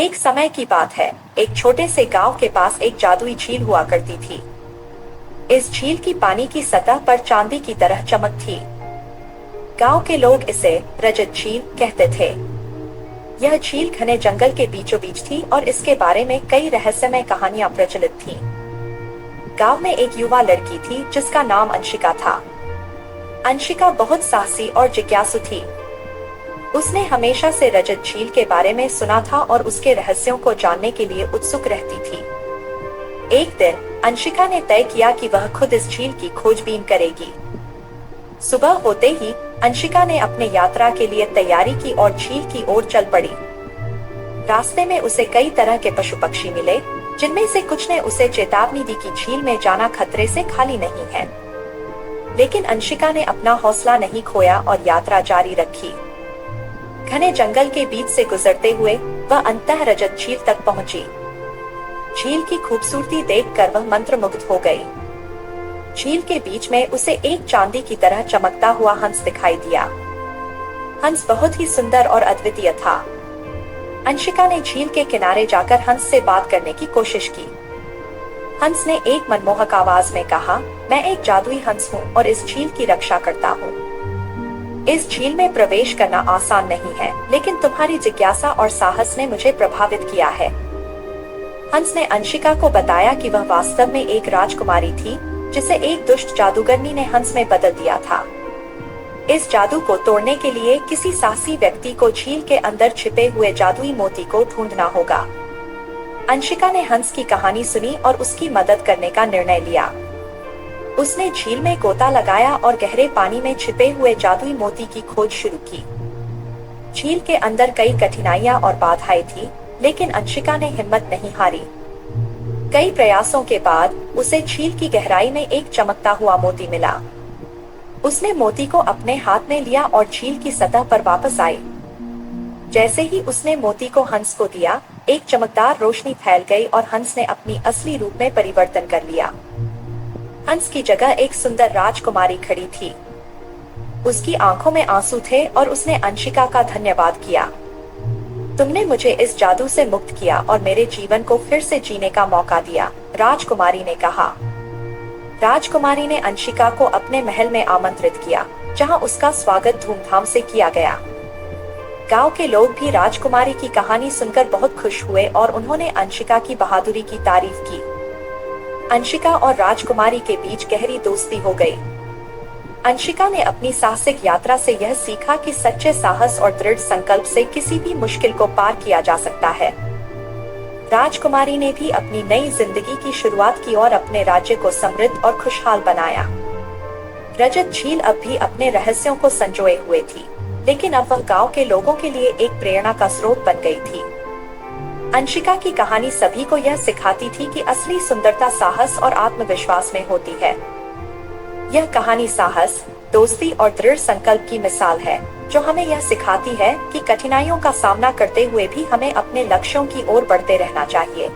एक समय की बात है, एक छोटे से गांव के पास एक जादुई झील हुआ करती थी। इस झील की पानी की सतह पर चांदी की तरह चमक थी। गांव के लोग इसे रजत झील कहते थे। यह झील घने जंगल के बीचों बीच थी और इसके बारे में कई रहस्यमय कहानियां प्रचलित थीं। गांव में एक युवा लड़की थी जिसका नाम अंशिका था। अंशिका बहुत साहसी और जिज्ञासु थी। उसने हमेशा से रजत झील के बारे में सुना था और उसके रहस्यों को जानने के लिए उत्सुक रहती थी। एक दिन अंशिका ने तय किया कि वह खुद इस झील की खोजबीन करेगी। सुबह होते ही अंशिका ने अपने यात्रा के लिए तैयारी की और झील की ओर चल पड़ी। रास्ते में उसे कई तरह के पशु पक्षी मिले, जिनमें से कुछ ने उसे चेतावनी दी कि झील में जाना खतरे से खाली नहीं है। लेकिन अंशिका ने अपना हौसला नहीं खोया और यात्रा जारी रखी। घने जंगल के बीच से गुजरते हुए वह अंततः रजत झील तक पहुंची। झील की खूबसूरती देखकर वह मंत्रमुग्ध हो गई। झील के बीच में उसे एक चांदी की तरह चमकता हुआ हंस दिखाई दिया। हंस बहुत ही सुंदर और अद्वितीय था। अंशिका ने झील के किनारे जाकर हंस से बात करने की कोशिश की। हंस ने एक मनमोहक आवाज में कहा, मैं एक जादुई हंस हूँ और इस झील की रक्षा करता हूँ। इस झील में प्रवेश करना आसान नहीं है, लेकिन तुम्हारी जिज्ञासा और साहस ने मुझे प्रभावित किया है। हंस ने अंशिका को बताया कि वह वास्तव में एक राजकुमारी थी, जिसे एक दुष्ट जादूगरनी ने हंस में बदल दिया था। इस जादू को तोड़ने के लिए किसी साहसी व्यक्ति को झील के अंदर छिपे हुए जादुई मोती को ढूंढना होगा। अंशिका ने हंस की कहानी सुनी और उसकी मदद करने का निर्णय लिया। उसने झील में गोता लगाया और गहरे पानी में छिपे हुए जादुई मोती की खोज शुरू की। झील के अंदर कई कठिनाइयां और बाधाएं थी, लेकिन अंशिका ने हिम्मत नहीं हारी। कई प्रयासों के बाद उसे झील की गहराई में एक चमकता हुआ मोती मिला। उसने मोती को अपने हाथ में लिया और झील की सतह पर वापस आई। जैसे ही उसने मोती को हंस को दिया, एक चमकदार रोशनी फैल गई और हंस ने अपनी असली रूप में परिवर्तन कर लिया। हंस की जगह एक सुंदर राजकुमारी खड़ी थी। उसकी आंखों में आंसू थे और उसने अंशिका का धन्यवाद किया। तुमने मुझे इस जादू से मुक्त किया और मेरे जीवन को फिर से जीने का मौका दिया, राजकुमारी ने कहा। राजकुमारी ने अंशिका को अपने महल में आमंत्रित किया, जहां उसका स्वागत धूमधाम से किया गया। गांव के लोग भी राजकुमारी की कहानी सुनकर बहुत खुश हुए और उन्होंने अंशिका की बहादुरी की तारीफ की। अंशिका और राजकुमारी के बीच गहरी दोस्ती हो गई। अंशिका ने अपनी साहसिक यात्रा से यह सीखा कि सच्चे साहस और दृढ़ संकल्प से किसी भी मुश्किल को पार किया जा सकता है। राजकुमारी ने भी अपनी नई जिंदगी की शुरुआत की और अपने राज्य को समृद्ध और खुशहाल बनाया। रजत झील अब भी अपने रहस्यों को संजोए हुए थी, लेकिन अब वह गांव के लोगों के लिए एक प्रेरणा का स्रोत बन गई थी। अंशिका की कहानी सभी को यह सिखाती थी कि असली सुंदरता साहस और आत्मविश्वास में होती है। यह कहानी साहस, दोस्ती और दृढ़ संकल्प की मिसाल है, जो हमें यह सिखाती है कि कठिनाइयों का सामना करते हुए भी हमें अपने लक्ष्यों की ओर बढ़ते रहना चाहिए।